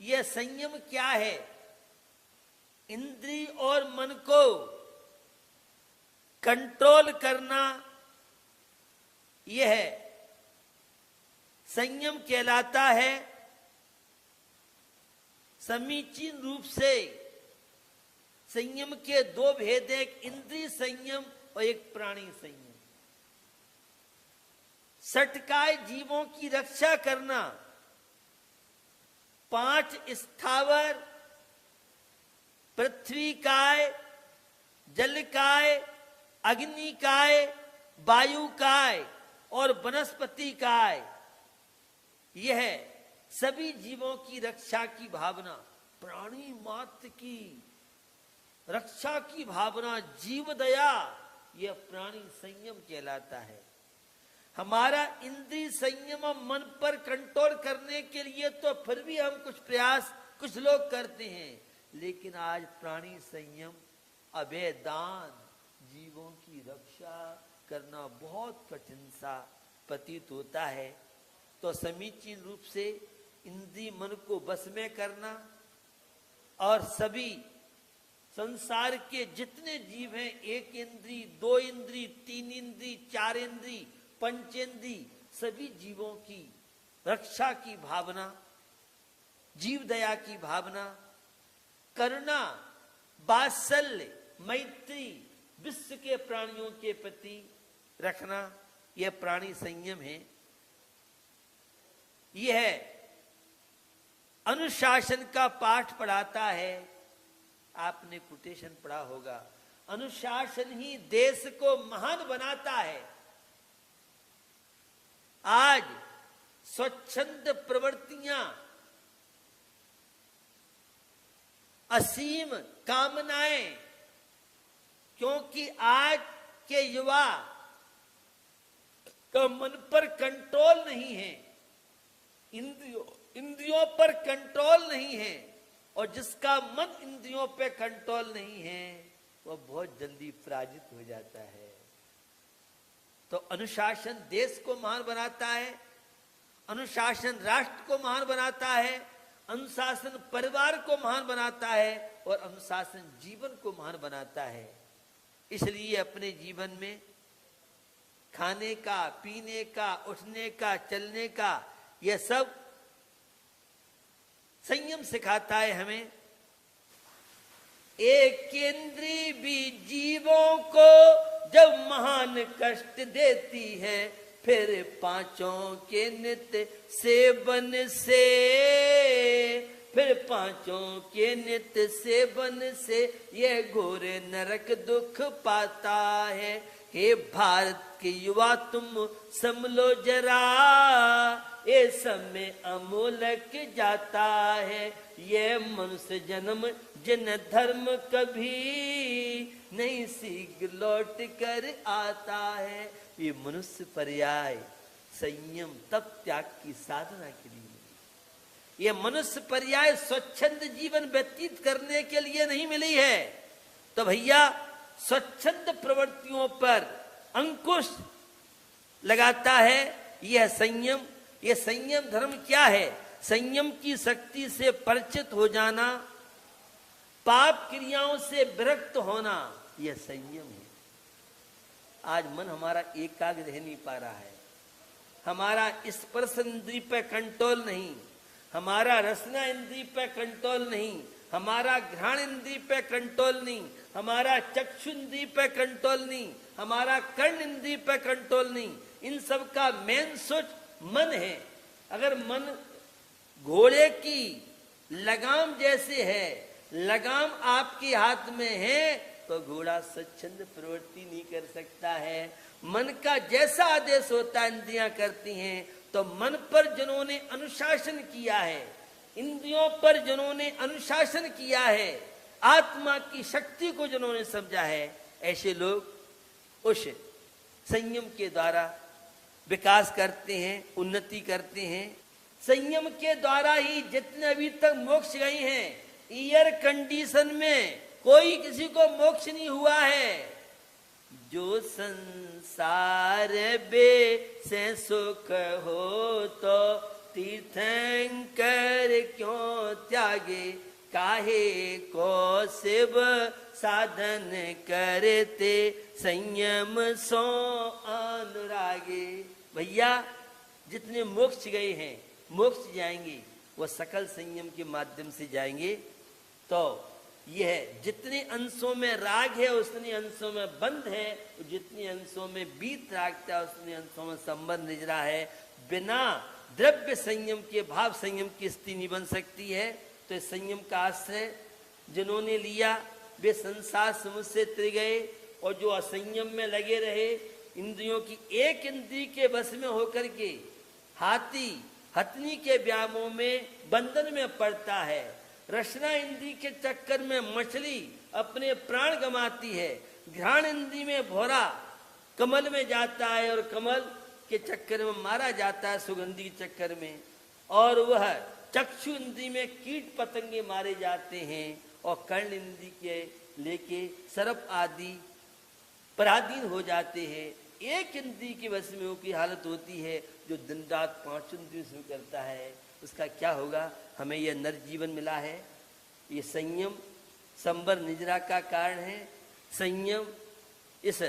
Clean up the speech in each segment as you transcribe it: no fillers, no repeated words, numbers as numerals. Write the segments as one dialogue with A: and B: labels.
A: यह संयम क्या है? इंद्रिय और मन को कंट्रोल करना, यह संयम कहलाता है। समीचीन रूप से संयम के दो भेद हैं, एक इंद्रिय संयम और एक प्राणी संयम। सटकाय जीवों की रक्षा करना, 5 स्थावर, पृथ्वी काय, जल काय, अग्नि काय, वायु काय और वनस्पति काय, यह सभी जीवों की रक्षा की भावना, प्राणी मात्र की रक्षा की भावना, जीव दया, यह प्राणी संयम कहलाता है। हमारा इंद्रिय संयम मन पर कंट्रोल करने के लिए तो फिर भी हम कुछ प्रयास कुछ लोग करते हैं, लेकिन आज प्राणी संयम, अभय दान, जीवों की रक्षा करना बहुत कठिन सा प्रतीत होता है। तो समीचीन रूप से इंद्रिय मन को बस में करना और सभी संसार के जितने जीव हैं, 1 इंद्रिय, 2 इंद्रिय, 3 इंद्रिय, 4 इंद्रिय, पंचेंद्रिय, सभी जीवों की रक्षा की भावना, जीव दया की भावना, करुणा, वात्सल्य, मैत्री, विश्व के प्राणियों के प्रति रखना, यह प्राणी संयम है। यह अनुशासन का पाठ पढ़ाता है। आपने कोटेशन पढ़ा होगा, अनुशासन ही देश को महान बनाता है। आज स्वच्छंद प्रवृत्तियां, असीम कामनाएं, क्योंकि आज के युवा का मन पर कंट्रोल नहीं है, इंद्रियों पर कंट्रोल नहीं है, और जिसका मन इंद्रियों पे कंट्रोल नहीं है वह बहुत जल्दी पराजित हो जाता है। तो अनुशासन देश को महान बनाता है, अनुशासन राष्ट्र को महान बनाता है, अनुशासन परिवार को महान बनाता है और अनुशासन जीवन को महान बनाता है। इसलिए अपने जीवन में खाने का, पीने का, उठने का, चलने का, यह सब संयम सिखाता है हमें। एक इंद्रिय भी जीवों को जब महान कष्ट देती है, फिर 5 के नित्य सेवन से, फिर 5 के नित्य सेवन से यह घोर नरक दुख पाता है। हे भारत के युवा तुम समलो जरा, ये समय अमूलक जाता है। ये मनुष्य जन्म जिन धर्म कभी नहीं शीघ्र लौट कर आता है। ये मनुष्य पर्याय संयम तप त्याग की साधना के लिए, ये मनुष्य पर्याय स्वच्छंद जीवन व्यतीत करने के लिए नहीं मिली है। तो भैया स्वच्छंद प्रवृत्तियों पर अंकुश लगाता है यह संयम। यह संयम धर्म क्या है? संयम की शक्ति से परिचित हो जाना, पाप क्रियाओं से विरक्त होना, यह संयम है। आज मन हमारा एकाग्र रह नहीं पा रहा है, हमारा स्पर्श इंद्रिय पे कंट्रोल नहीं, हमारा रसना इंद्रिय पे कंट्रोल नहीं, हमारा घ्राण इंद्रिय पे कंट्रोल नहीं, हमारा चक्षु इंद्रिय पे कंट्रोल नहीं, हमारा कर्ण इंद्रिय पे कंट्रोल नहीं। इन सब का मेन स्विच मन है। अगर मन घोड़े की लगाम जैसे है, लगाम आपके हाथ में है, तो घोड़ा स्वच्छंद प्रवृत्ति नहीं कर सकता है। मन का जैसा आदेश होता है इंद्रियां करती हैं। तो मन पर जिन्होंने अनुशासन किया है, इंद्रियों पर जिन्होंने अनुशासन किया है, आत्मा की शक्ति को जिन्होंने समझा है, ऐसे लोग उस संयम के द्वारा विकास करते हैं, उन्नति करते हैं। संयम के द्वारा ही जितने अभी तक मोक्ष गए हैं, एयर कंडीशन में कोई किसी को मोक्ष नहीं हुआ है। जो संसार बे से सुख हो तो तीर्थंकर क्यों त्यागे, काहे को शिव साधन करते, संयम सो अनुरागे। भैया जितने मोक्ष गए हैं, मोक्ष जाएंगे, वो सकल संयम के माध्यम से जाएंगे। तो यह जितने अंशों में राग है उतने अंशों में बंध है, जितने अंशों में बीत रागता है उतने अंशों में संबंध निजरा है। बिना द्रव्य संयम के भाव संयम की स्थिति नहीं बन सकती है। तो इस संयम का आश्रय जिन्होंने लिया वे संसार समुद्र से तिर गए, और जो असंयम में लगे रहे, इंद्रियों की एक इंद्री के वश में होकर के हाथी हथनी के व्यामों में बंधन में पड़ता है। रसना इंद्री के चक्कर में मछली अपने प्राण गंवाती है। घ्राण इंद्री में भौरा कमल में जाता है और कमल के चक्कर में मारा जाता है, सुगंधी के चक्कर में। और वह चक्षु इंद्री में कीट पतंगे मारे जाते हैं, और कर्ण इंद्री के लेके सर्प आदि पराधीन हो जाते हैं। एक इंद्री के वश में की हालत होती है। जो दिन रात 5 इंद्रियों से करता है उसका क्या होगा? हमें यह नर जीवन मिला है। ये संयम संबर निजरा का कारण है। संयम इस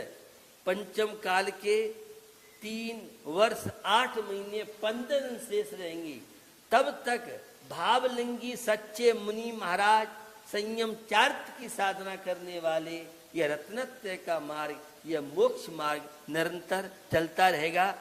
A: पंचम काल के 3 वर्ष 8 महीने 15 दिन शेष रहेंगे। तब तक भावलिंगी सच्चे मुनि महाराज संयम चार्थ की साधना करने वाले, यह रत्नत्रय का मार्ग, यह मोक्ष मार्ग निरंतर चलता रहेगा।